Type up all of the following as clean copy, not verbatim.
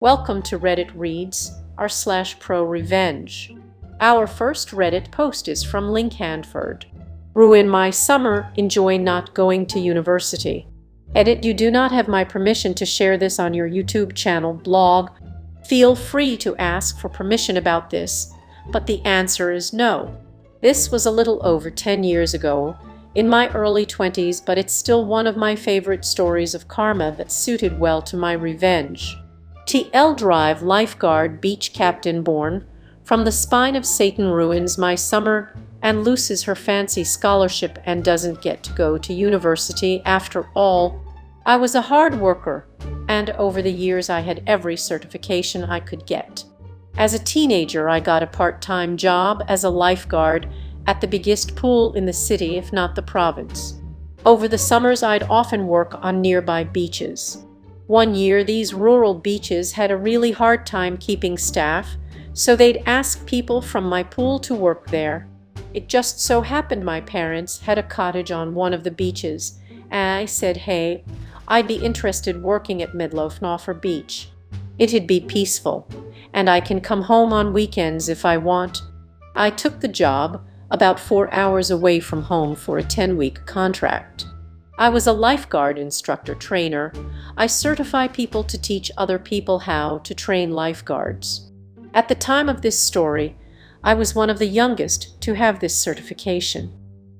Welcome to Reddit Reads r/ProRevenge. Our first Reddit post is from Link Hanford. Ruin my summer, enjoy not going to university. Edit: you do not have my permission to share this on your YouTube channel, blog. Feel free to ask for permission about this, but the answer is no. This was a little over 10 years ago, in my early 20s, but it's still one of my favorite stories of karma that suited well to my revenge. TL Drive lifeguard beach captain born from the spine of Satan ruins my summer and loses her fancy scholarship and doesn't get to go to university after all. I was a hard worker, and over the years I had every certification I could get. As a teenager, I got a part-time job as a lifeguard at the biggest pool in the city, if not the province. Over the summers, I'd often work on nearby beaches. One year, these rural beaches had a really hard time keeping staff, so they'd ask people from my pool to work there. It just so happened my parents had a cottage on one of the beaches, and I said, hey, I'd be interested working at Midlothnoffer Beach. It'd be peaceful, and I can come home on weekends if I want. I took the job, about 4 hours away from home, for a 10-week contract. I was a lifeguard instructor trainer. I certify people to teach other people how to train lifeguards. At the time of this story, I was one of the youngest to have this certification.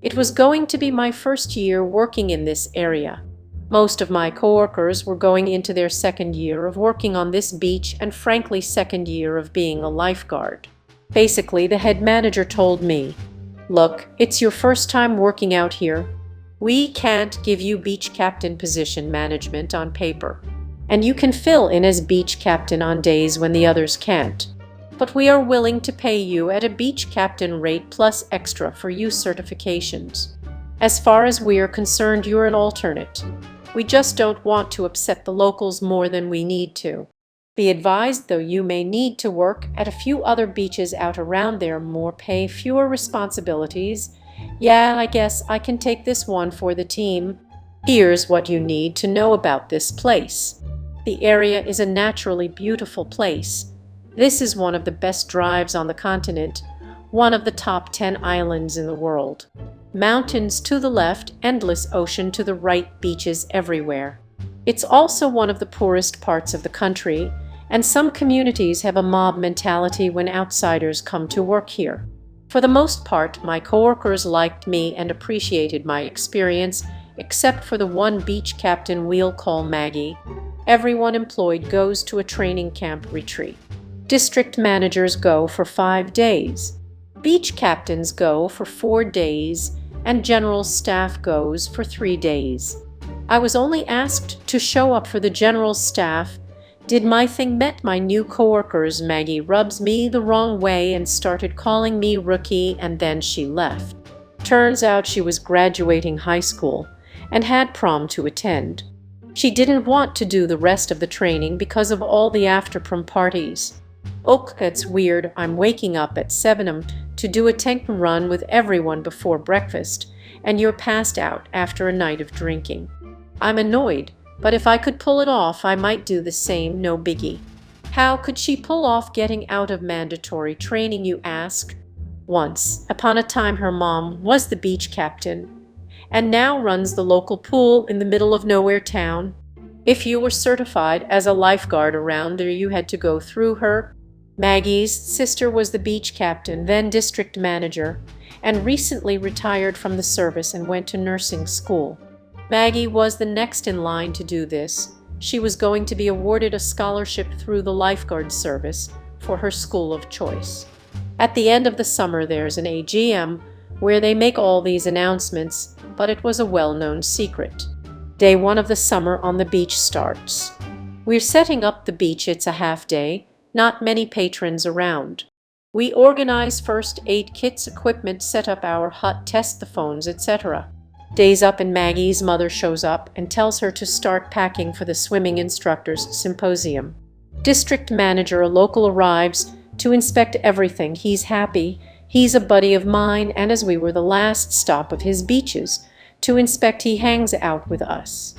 It was going to be my first year working in this area. Most of my coworkers were going into their second year of working on this beach and, frankly, second year of being a lifeguard. Basically, the head manager told me, look, it's your first time working out here. We can't give you beach captain position management on paper, and you can fill in as beach captain on days when the others can't. But we are willing to pay you at a beach captain rate plus extra for you certifications. As far as we are concerned, you're an alternate. We just don't want to upset the locals more than we need to. Be advised, though, you may need to work at a few other beaches out around there, more pay, fewer responsibilities. Yeah, I guess I can take this one for the team. Here's what you need to know about this place. The area is a naturally beautiful place. This is one of the best drives on the continent, one of the top 10 islands in the world. Mountains to the left, endless ocean to the right, beaches everywhere. It's also one of the poorest parts of the country, and some communities have a mob mentality when outsiders come to work here. For the most part, my coworkers liked me and appreciated my experience, except for the one beach captain we'll call Maggie. Everyone employed goes to a training camp retreat. District managers go for 5 days. Beach captains go for 4 days, and general staff goes for 3 days. I was only asked to show up for the general staff. Did my thing met my new coworkers. Maggie rubs me the wrong way and started calling me rookie, and then she left. Turns out she was graduating high school and had prom to attend. She didn't want to do the rest of the training because of all the after-prom parties. Oh, it's weird. I'm waking up at 7 a.m. to do a tank run with everyone before breakfast, and you're passed out after a night of drinking. I'm annoyed, but if I could pull it off, I might do the same, no biggie. How could she pull off getting out of mandatory training, you ask? Once upon a time, her mom was the beach captain, and now runs the local pool in the middle of nowhere town. If you were certified as a lifeguard around there, you had to go through her. Maggie's sister was the beach captain, then district manager, and recently retired from the service and went to nursing school. Maggie was the next in line to do this. She was going to be awarded a scholarship through the lifeguard service for her school of choice. At the end of the summer, there's an AGM where they make all these announcements, but it was a well-known secret. Day 1 of the summer on the beach starts. We're setting up the beach. It's a half day, not many patrons around. We organize first aid kits, equipment, set up our hut, test the phones, etc. Days up, and Maggie's mother shows up and tells her to start packing for the swimming instructors symposium. District manager, a local, arrives to inspect everything. He's happy. He's a buddy of mine, and as we were the last stop of his beaches to inspect, he hangs out with us.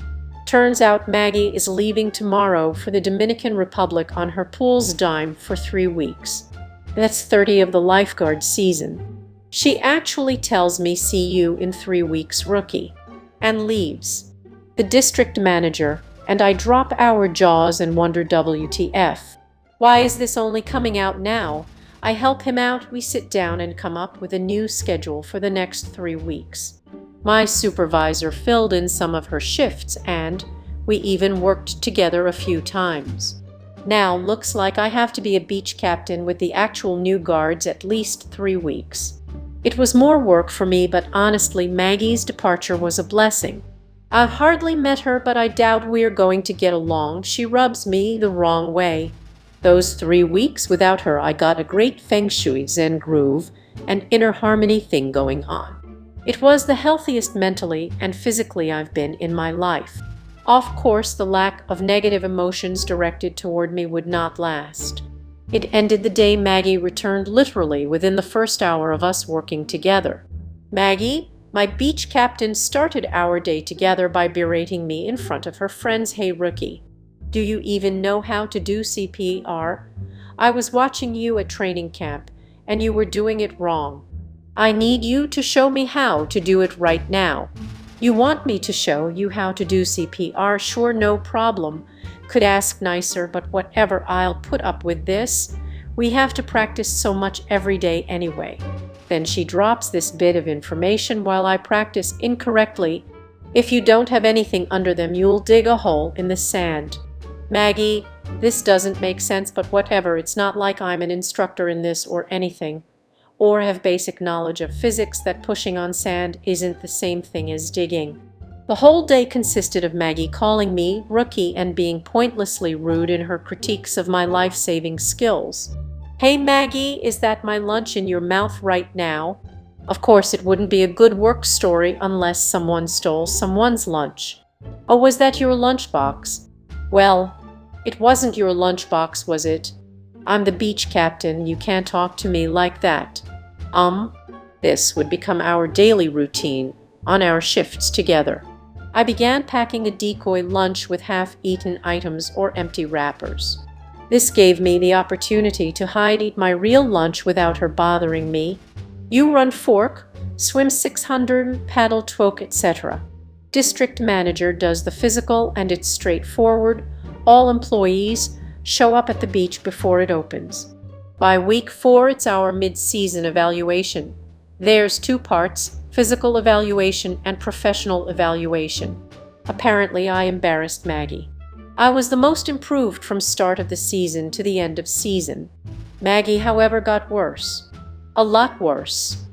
Turns out Maggie is leaving tomorrow for the Dominican Republic on her pool's dime for 3 weeks. That's 30 of the lifeguard season. She actually tells me see you in 3 weeks, rookie, and leaves. The district manager and I drop our jaws and wonder WTF. Why is this only coming out now? I help him out, we sit down and come up with a new schedule for the next 3 weeks. My supervisor filled in some of her shifts and we even worked together a few times. Now looks like I have to be a beach captain with the actual new guards at least 3 weeks. It was more work for me, but honestly Maggie's departure was a blessing. I've hardly met her, but I doubt we're going to get along. She rubs me the wrong way. Those 3 weeks without her I got a great feng shui zen groove and inner harmony thing going on. It was the healthiest mentally and physically I've been in my life. Of course, the lack of negative emotions directed toward me would not last. It ended the day Maggie returned literally within the first hour of us working together. Maggie, my beach captain, started our day together by berating me in front of her friends. Hey rookie, do you even know how to do CPR? I was watching you at training camp and you were doing it wrong. I need you to show me how to do it right now. You want me to show you how to do CPR? Sure, no problem. Could ask nicer, but whatever, I'll put up with this. We have to practice so much every day anyway. Then she drops this bit of information while I practice incorrectly. If you don't have anything under them, you'll dig a hole in the sand. Maggie, this doesn't make sense, but whatever. It's not like I'm an instructor in this or anything, or have basic knowledge of physics that pushing on sand isn't the same thing as digging. The whole day consisted of Maggie calling me rookie and being pointlessly rude in her critiques of my life-saving skills. Hey Maggie, is that my lunch in your mouth right now? Of course it wouldn't be a good work story unless someone stole someone's lunch. Oh, was that your lunchbox? Well, it wasn't your lunchbox, was it? I'm the beach captain, you can't talk to me like that. This would become our daily routine on our shifts together. I began packing a decoy lunch with half-eaten items or empty wrappers. This gave me the opportunity to eat my real lunch without her bothering me. You run fork, swim 600, paddle twoke, etc. District manager does the physical and it's straightforward. All employees show up at the beach before it opens. By week 4, it's our mid-season evaluation. There's 2 parts, physical evaluation and professional evaluation. Apparently, I embarrassed Maggie. I was the most improved from start of the season to the end of season. Maggie, however, got worse. A lot worse.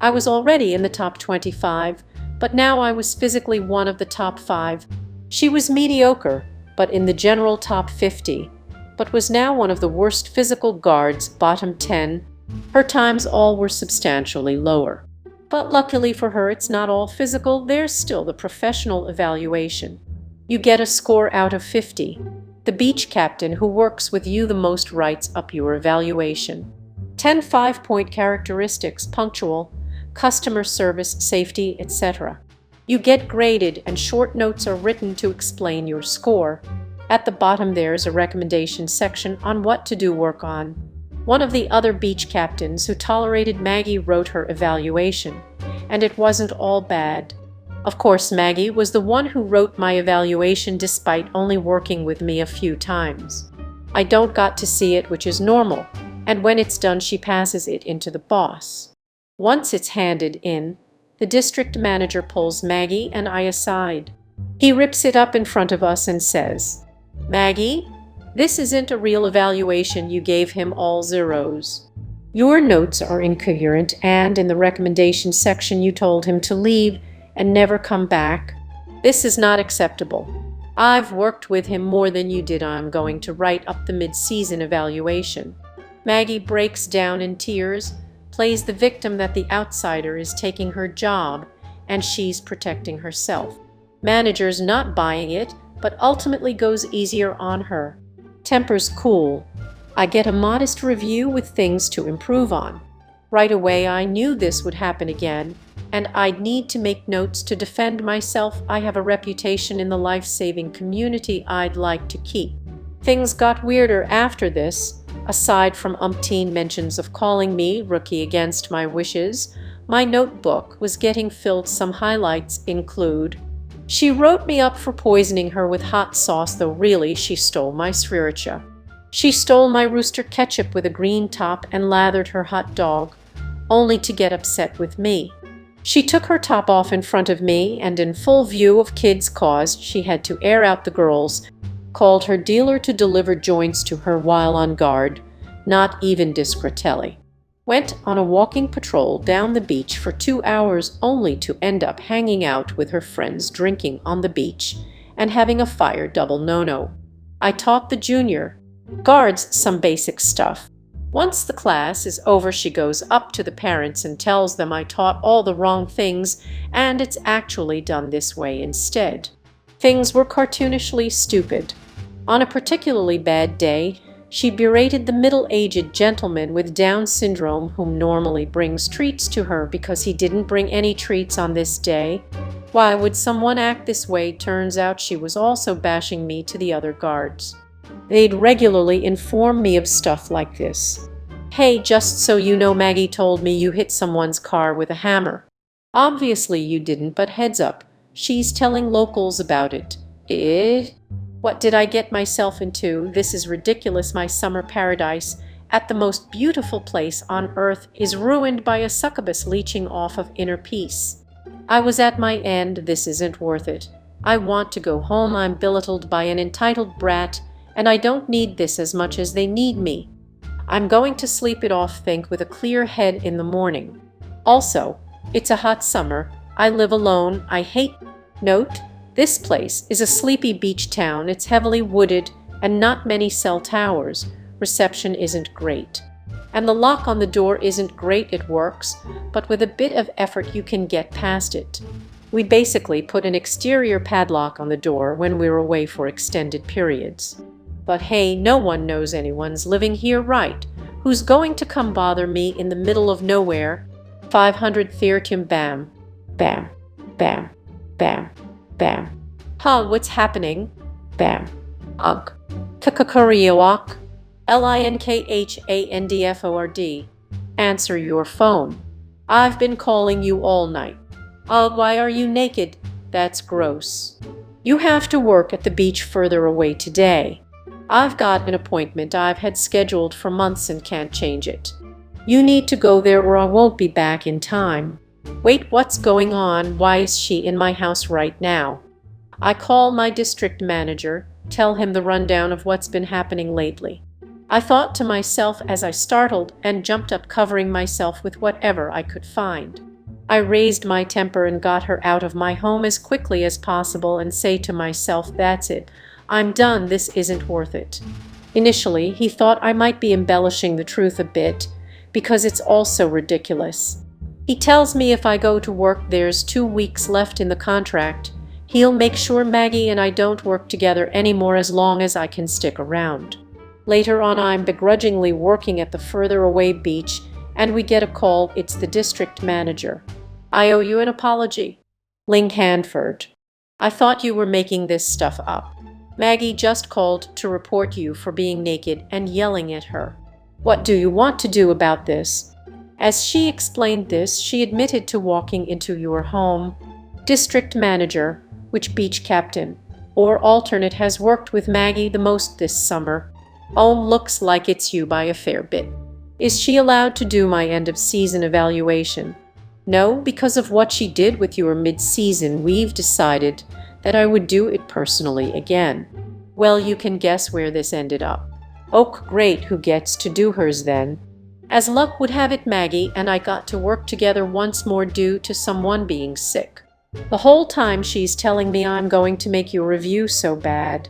I was already in the top 25, but now I was physically one of the top 5. She was mediocre, but in the general top 50. But was now one of the worst physical guards, bottom 10. Her times all were substantially lower. But luckily for her, it's not all physical. There's still the professional evaluation. You get a score out of 50. The beach captain who works with you the most writes up your evaluation. 10 5-point characteristics: punctual, customer service, safety, etc. You get graded and short notes are written to explain your score. At the bottom there's a recommendation section on what to do work on. One of the other beach captains who tolerated Maggie wrote her evaluation, and it wasn't all bad. Of course, Maggie was the one who wrote my evaluation despite only working with me a few times. I don't got to see it, which is normal, and when it's done she passes it into the boss. Once it's handed in, the district manager pulls Maggie and I aside. He rips it up in front of us and says, Maggie, this isn't a real evaluation. You gave him all zeros. Your notes are incoherent, and in the recommendation section you told him to leave and never come back. This is not acceptable. I've worked with him more than you did. I'm going to write up the mid-season evaluation. Maggie breaks down in tears, plays the victim that the outsider is taking her job and she's protecting herself. Manager's not buying it, but ultimately goes easier on her. Temper's cool. I get a modest review with things to improve on. Right away I knew this would happen again. and I'd need to make notes to defend myself. I have a reputation in the life-saving community I'd like to keep. Things got weirder after this. Aside from umpteen mentions of calling me rookie against my wishes, my notebook was getting filled. Some highlights include: she wrote me up for poisoning her with hot sauce, though really she stole my sriracha. She stole my rooster ketchup with a green top and lathered her hot dog, only to get upset with me. She took her top off in front of me and in full view of kids, caused she had to air out the girls, called her dealer to deliver joints to her while on guard, not even discretelli. Went on a walking patrol down the beach for 2 hours only to end up hanging out with her friends, drinking on the beach and having a fire. Double no-no. I taught the junior guards some basic stuff. Once the class is over, she goes up to the parents and tells them I taught all the wrong things and it's actually done this way instead. Things were cartoonishly stupid. On a particularly bad day, she berated the middle-aged gentleman with Down syndrome whom normally brings treats to her because he didn't bring any treats on this day. Why would someone act this way? Turns out she was also bashing me to the other guards. They'd regularly inform me of stuff like this. Hey, just so you know, Maggie told me you hit someone's car with a hammer. Obviously you didn't, but heads up, she's telling locals about it. What did I get myself into? This is ridiculous. My summer paradise at the most beautiful place on earth is ruined by a succubus leeching off of inner peace. I was at my end. This isn't worth it. I want to go home. I'm belittled by an entitled brat, and I don't need this as much as they need me. I'm going to sleep it off, think with a clear head in the morning. Also, it's a hot summer. I live alone. I hate. Note: this place is a sleepy beach town. It's heavily wooded and not many cell towers. Reception isn't great. And the lock on the door isn't great. It works, but with a bit of effort you can get past it. We basically put an exterior padlock on the door when we're away for extended periods. But hey, no one knows anyone's living here, right? Who's going to come bother me in the middle of nowhere? 500 Theatum. Bam, bam, bam, bam, bam. Huh, what's happening? Bam. Ugh. Kakakariawak. Linkhandford. Answer your phone. I've been calling you all night. Ugh, why are you naked? That's gross. You have to work at the beach further away today. I've got an appointment I've had scheduled for months and can't change it. You need to go there or I won't be back in time. Wait, what's going on? Why is she in my house right now? I call my district manager, tell him the rundown of what's been happening lately. I thought to myself as I startled and jumped up, covering myself with whatever I could find. I raised my temper and got her out of my home as quickly as possible and say to myself, that's it. I'm done. This isn't worth it. Initially, he thought I might be embellishing the truth a bit, because it's also ridiculous. He tells me if I go to work, there's 2 weeks left in the contract. He'll make sure Maggie and I don't work together anymore as long as I can stick around. Later on, I'm begrudgingly working at the further away beach, and we get a call. It's the district manager. I owe you an apology. Linkhandford. I thought you were making this stuff up. Maggie just called to report you for being naked and yelling at her. What do you want to do about this? As she explained this, she admitted to walking into your home. District manager, which beach captain or alternate has worked with Maggie the most this summer? Oh, looks like it's you by a fair bit. Is she allowed to do my end-of-season evaluation? No, because of what she did with your mid-season, we've decided that I would do it personally again. Well, you can guess where this ended up. Oh, great, who gets to do hers then? As luck would have it, Maggie and I got to work together once more due to someone being sick. The whole time she's telling me I'm going to make your review so bad.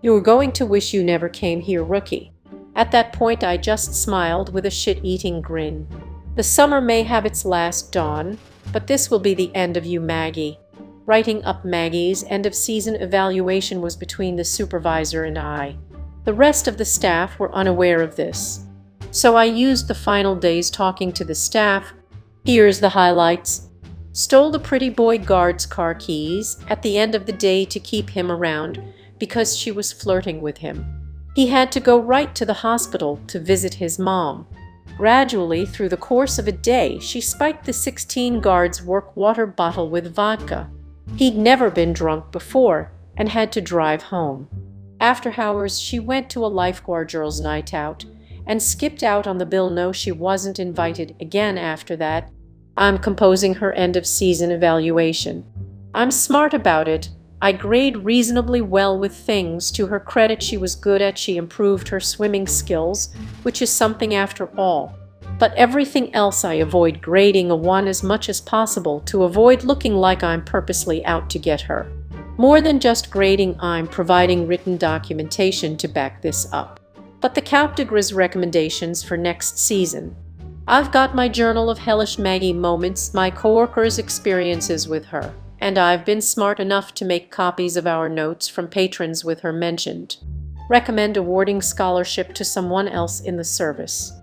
You're going to wish you never came here, rookie. At that point, I just smiled with a shit-eating grin. The summer may have its last dawn, but this will be the end of you, Maggie. Writing up Maggie's end-of-season evaluation was between the supervisor and I. The rest of the staff were unaware of this. So I used the final days talking to the staff. Here's the highlights. Stole the pretty boy guard's car keys at the end of the day to keep him around because she was flirting with him. He had to go right to the hospital to visit his mom. Gradually, through the course of a day, she spiked the 16 guard's work water bottle with vodka. He'd never been drunk before and had to drive home. After hours, she went to a lifeguard girls' night out and skipped out on the bill. No, she wasn't invited again after that. I'm composing her end-of-season evaluation. I'm smart about it. I grade reasonably well with things. To her credit, she was good at. She improved her swimming skills, which is something after all. But everything else I avoid grading a 1 as much as possible to avoid looking like I'm purposely out to get her. More than just grading, I'm providing written documentation to back this up. But the Captagra's recommendations for next season. I've got my journal of hellish Maggie moments, my coworkers' experiences with her, and I've been smart enough to make copies of our notes from patrons with her mentioned. Recommend awarding scholarship to someone else in the service.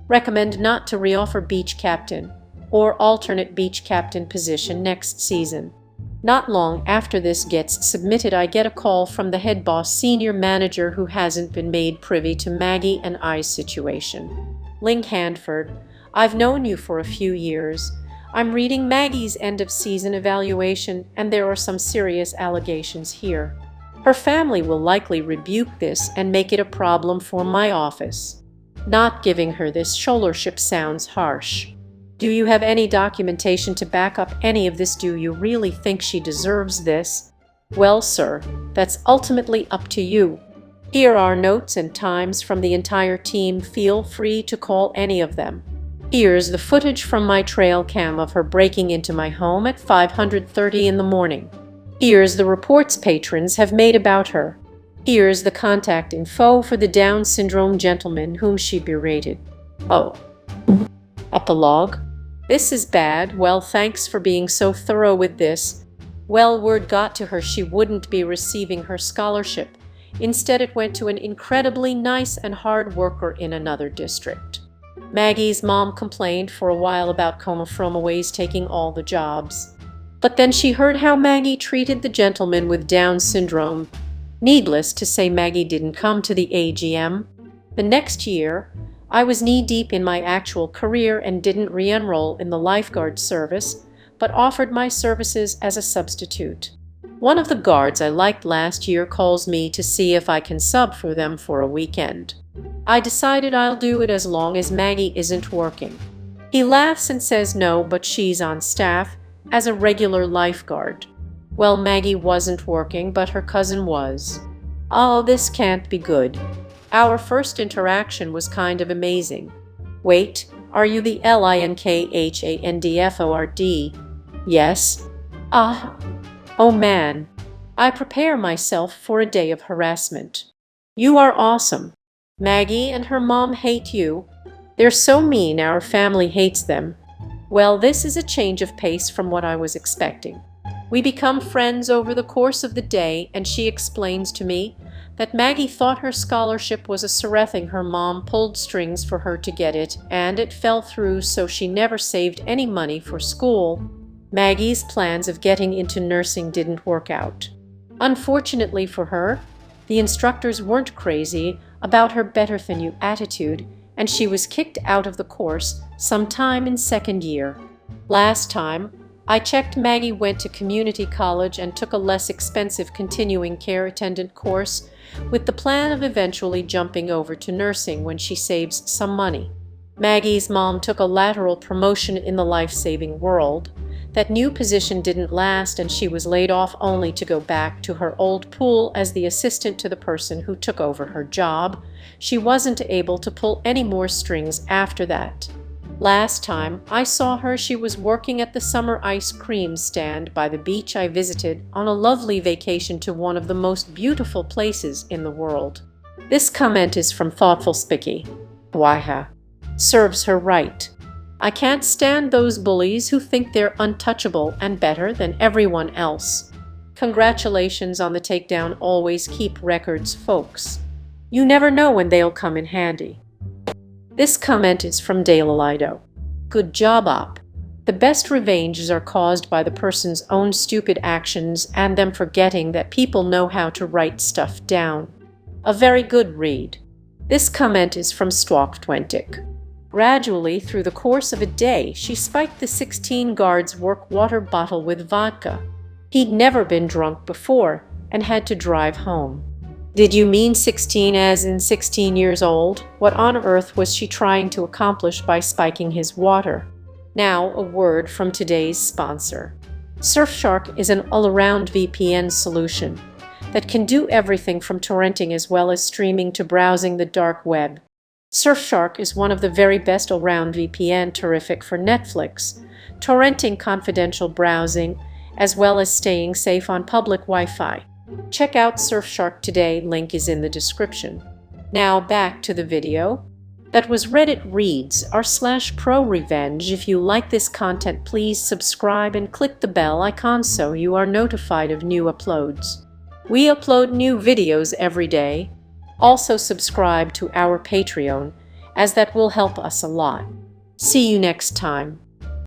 Recommend not to reoffer beach captain or alternate beach captain position next season. Not long after this gets submitted, I get a call from the head boss senior manager who hasn't been made privy to Maggie and I's situation. Link Handford, I've known you for a few years. I'm reading Maggie's end-of-season evaluation, and there are some serious allegations here. Her family will likely rebuke this and make it a problem for my office. Not giving her this scholarship sounds harsh. Do you have any documentation to back up any of this? Do you really think she deserves this? Well, sir, that's ultimately up to you. Here are notes and times from the entire team. Feel free to call any of them. Here's the footage from my trail cam of her breaking into my home at 5:30 in the morning. Here's the reports patrons have made about her. Here's the contact info for the Down syndrome gentleman whom she berated. Oh. Epilogue. This is bad. Well, thanks for being so thorough with this. Well, word got to her she wouldn't be receiving her scholarship. Instead, it went to an incredibly nice and hard worker in another district. Maggie's mom complained for a while about Coma Fromaways taking all the jobs. But then she heard how Maggie treated the gentleman with Down syndrome. Needless to say, Maggie didn't come to the AGM. The next year, I was knee-deep in my actual career and didn't re-enroll in the lifeguard service, but offered my services as a substitute. One of the guards I liked last year calls me to see if I can sub for them for a weekend. I decided I'll do it as long as Maggie isn't working. He laughs and says no, but she's on staff as a regular lifeguard. Well, Maggie wasn't working, but her cousin was. Oh, this can't be good. Our first interaction was kind of amazing. Wait, are you the Linkhandford? Yes. Oh man. I prepare myself for a day of harassment. You are awesome. Maggie and her mom hate you. They're so mean, our family hates them. Well, this is a change of pace from what I was expecting. We become friends over the course of the day, and she explains to me that Maggie thought her scholarship was a Serething. Her mom pulled strings for her to get it, and it fell through, so she never saved any money for school. Maggie's plans of getting into nursing didn't work out. Unfortunately for her, the instructors weren't crazy about her better-than-you attitude, and she was kicked out of the course sometime in second year. Last time I checked, Maggie went to community college and took a less expensive continuing care attendant course with the plan of eventually jumping over to nursing when she saves some money. Maggie's mom took a lateral promotion in the life-saving world. That new position didn't last, and she was laid off only to go back to her old pool as the assistant to the person who took over her job. She wasn't able to pull any more strings after that. Last time I saw her, she was working at the summer ice cream stand by the beach I visited on a lovely vacation to one of the most beautiful places in the world. This comment is from Thoughtful Spicky. Waha. Serves her right. I can't stand those bullies who think they're untouchable and better than everyone else. Congratulations on the takedown. Always keep records, folks. You never know when they'll come in handy. This comment is from Dale Alido. Good job, Op. The best revenges are caused by the person's own stupid actions and them forgetting that people know how to write stuff down. A very good read. This comment is from Stwalk20. Gradually, through the course of a day, she spiked the 16 guards' work water bottle with vodka. He'd never been drunk before and had to drive home. Did you mean 16 as in 16 years old? What on earth was she trying to accomplish by spiking his water? Now, a word from today's sponsor. Surfshark is an all-around VPN solution that can do everything from torrenting as well as streaming to browsing the dark web. Surfshark is one of the very best all-round VPN, terrific for Netflix, torrenting, confidential browsing, as well as staying safe on public Wi-Fi. Check out Surfshark today, link is in the description. Now back to the video. That was Reddit Reads r/ProRevenge. If you like this content, please subscribe and click the bell icon so you are notified of new uploads. We upload new videos every day. Also subscribe to our Patreon, as that will help us a lot. See you next time.